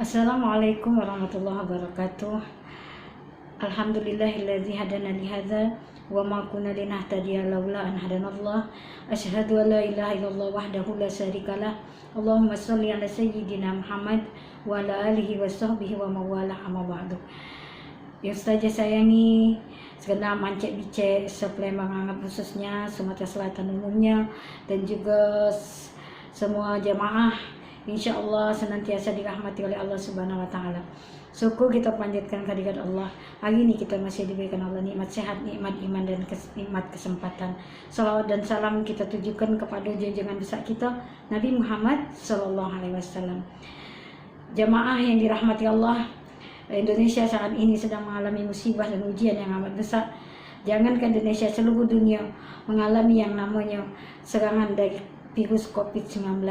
Assalamualaikum warahmatullahi wabarakatuh. Alhamdulillahilladzi hadana li hadza wa ma kunna linahtadiya laula an hadanallah. Asyhadu an la ilaha illallah wahdahu la syarikalah. Allahumma shalli ala sayyidina Muhammad wa ala alihi wa sahbihi wa mawala amma ba'du. Yang saja sayangi segenap mancek bicek sepelembang anggap khususnya Sumatera Selatan umumnya dan juga semua jamaah insyaallah senantiasa dirahmati oleh Allah Subhanahu wa taala. Syukur kita panjatkan kehadirat Allah. Hari ini kita masih diberikan Allah nikmat sehat, nikmat iman dan nikmat kesempatan. Salawat dan salam kita tujukan kepada junjungan besar kita Nabi Muhammad sallallahu alaihi wasallam. Jamaah yang dirahmati Allah, Indonesia saat ini sedang mengalami musibah dan ujian yang amat besar. Jangankan Indonesia, seluruh dunia mengalami yang namanya serangan dari virus COVID-19.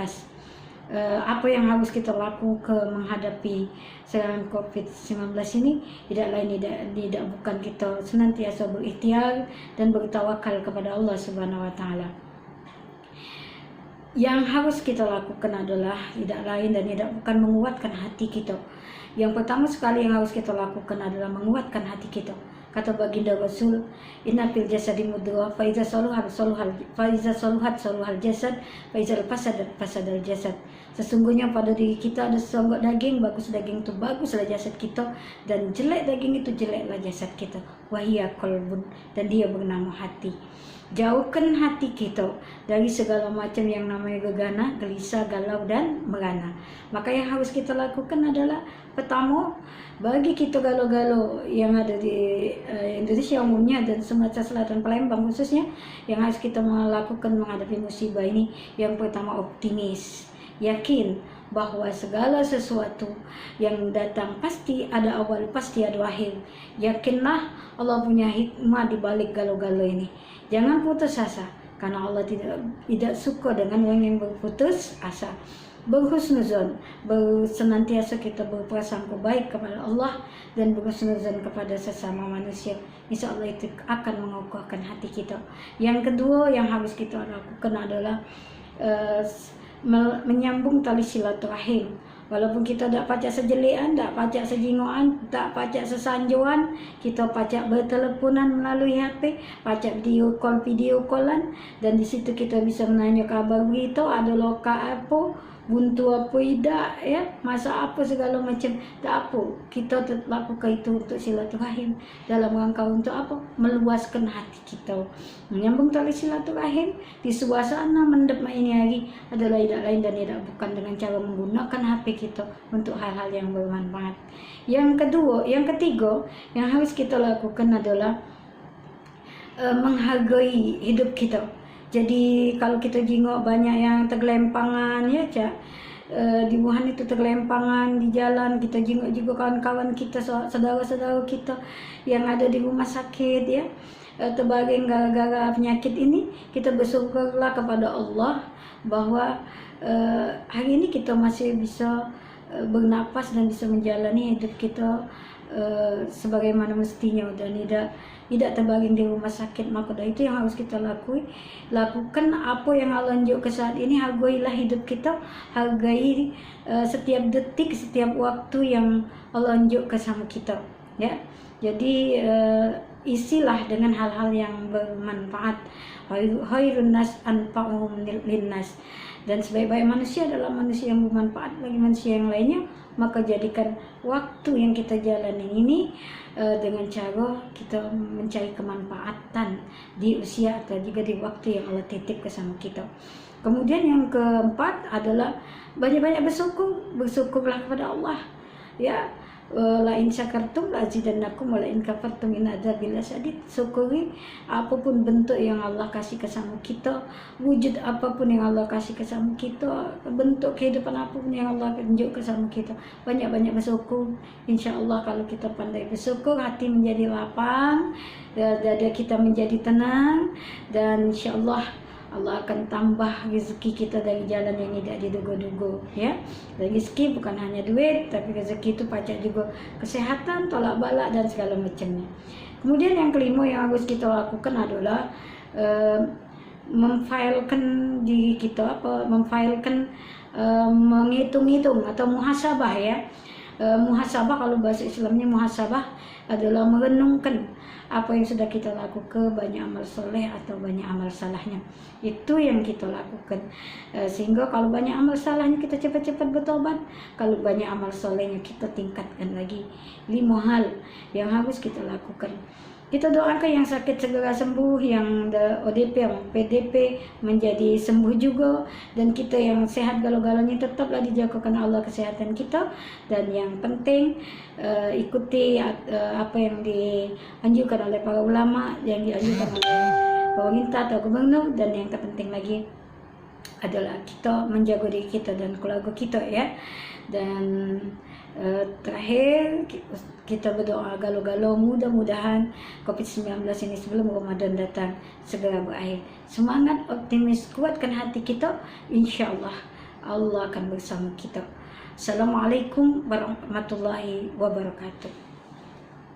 Apa yang harus kita lakukan menghadapi serangan COVID-19 ini tidak lain tidak bukan kita senantiasa berikhtiar dan bertawakal kepada Allah Subhanahu wa taala. Yang harus kita lakukan adalah tidak lain dan tidak bukan menguatkan hati kita. Yang pertama sekali yang harus kita lakukan adalah menguatkan hati kita. Kata baginda Rasul, inna fil jasadi mudghah fa iza saluhat saluhal jasad fa iza fasadal jasad. Sesungguhnya pada diri kita ada seonggok daging, bagus daging itu baguslah jasad kita, dan jelek daging itu jeleklah jasad kita. Wahia qalbun, dan dia bernama hati. Jauhkan hati kita dari segala macam yang namanya gegana, gelisah, galau, dan merana. Maka yang harus kita lakukan adalah pertama, bagi kita galau-galau yang ada di Indonesia umumnya dan Sumatera Selatan Palembang khususnya, yang harus kita melakukan menghadapi musibah ini, yang pertama optimis, yakin bahwa segala sesuatu yang datang pasti ada awal, pasti ada akhir. Yakinlah Allah punya hikmah di balik galau-galau ini. Jangan putus asa, karena Allah tidak suka dengan orang yang berputus asa. Berhusnuzon, senantiasa kita berprasangka baik kepada Allah dan berhusnuzon kepada sesama manusia. Insya Allah itu akan mengokohkan hati kita. Yang kedua yang harus kita lakukan adalah menyambung tali silaturahim. Walaupun kita tak pacak sejelian, tak pacak sejingoan, tak pacak sesanjuan, kita pacak berteleponan melalui HP, pacak video callan, dan di situ kita bisa menanya kabar kita, ada loka apa, buntu apa tidak, ya, masa apa segala macam, tak apa. Kita tetap lakukan itu untuk silaturahim dalam rangka untuk apa? Meluaskan hati kita, menyambung tali silaturahim di suasana mendep ini hari adalah tidak lain dan tidak bukan dengan cara menggunakan HP kita untuk hal-hal yang bermanfaat. Yang ketiga yang harus kita lakukan adalah menghargai hidup kita. Jadi kalau kita jingok banyak yang tergelempangan, ya Cak, di Wuhan itu tergelempangan di jalan, kita jingok juga kawan-kawan kita, saudara-saudara kita yang ada di rumah sakit, ya, terbaring gara-gara penyakit ini. Kita bersyukurlah kepada Allah bahwa hari ini kita masih bisa bernapas dan bisa menjalani hidup kita sebagaimana mestinya dan tidak terbaring di rumah sakit. Maka dari itu yang harus kita lakukan apa yang Allah unjuk ke saat ini. Hargailah hidup kita, hargai setiap detik, setiap waktu yang Allah unjuk ke sama kita, ya. Jadi isilah dengan hal-hal yang bermanfaat. Khairun nas anfa'uhum linnas, dan sebaik-baik manusia adalah manusia yang bermanfaat bagi manusia yang lainnya. Maka jadikan waktu yang kita jalani ini dengan cara kita mencari kemanfaatan di usia atau juga di waktu yang Allah titip ke sama kita. Kemudian yang keempat adalah banyak-banyak bersyukurlah kepada Allah, ya. La in syakartum la azidannakum wa la in kafartum in adzabil lasyadid. Syukuri apapun bentuk yang Allah kasih ke sama kita, wujud apapun yang Allah kasih ke sama kita, bentuk kehidupan apapun yang Allah tunjuk ke sama kita, banyak-banyak bersyukur. Insyaallah kalau kita pandai bersyukur, hati menjadi lapang, dada kita menjadi tenang, dan insyaallah Allah akan tambah rezeki kita dari jalan yang tidak diduga-duga, ya. Rezeki bukan hanya duit, tapi rezeki itu pacak juga kesehatan, tolak balak, dan segala macamnya. Kemudian yang kelima yang harus kita lakukan adalah memfilekan diri kita, menghitung-hitung atau muhasabah, ya. muhasabah, kalau bahasa Islamnya muhasabah adalah merenungkan apa yang sudah kita lakukan, banyak amal soleh atau banyak amal salahnya. Itu yang kita lakukan. Sehingga kalau banyak amal salahnya kita cepat-cepat bertobat, kalau banyak amal solehnya kita tingkatkan lagi. 5 hal yang harus kita lakukan. Kita doakan yang sakit segera sembuh, yang ODP, yang PDP menjadi sembuh juga, dan kita yang sehat galau-galaunya tetaplah dijagakan Allah kesehatan kita. Dan yang penting ikuti apa yang dianjurkan oleh para ulama, yang dianjurkan oleh pemerintah atau gubernur, dan yang terpenting lagi adalah kita menjaga diri kita dan keluarga kita ya. Dan terakhir kita berdoa galau-galau, mudah-mudahan COVID-19 ini sebelum Ramadan datang segera berakhir. Semangat, optimis, kuatkan hati kita, insya Allah Allah akan bersama kita. Assalamualaikum warahmatullahi wabarakatuh.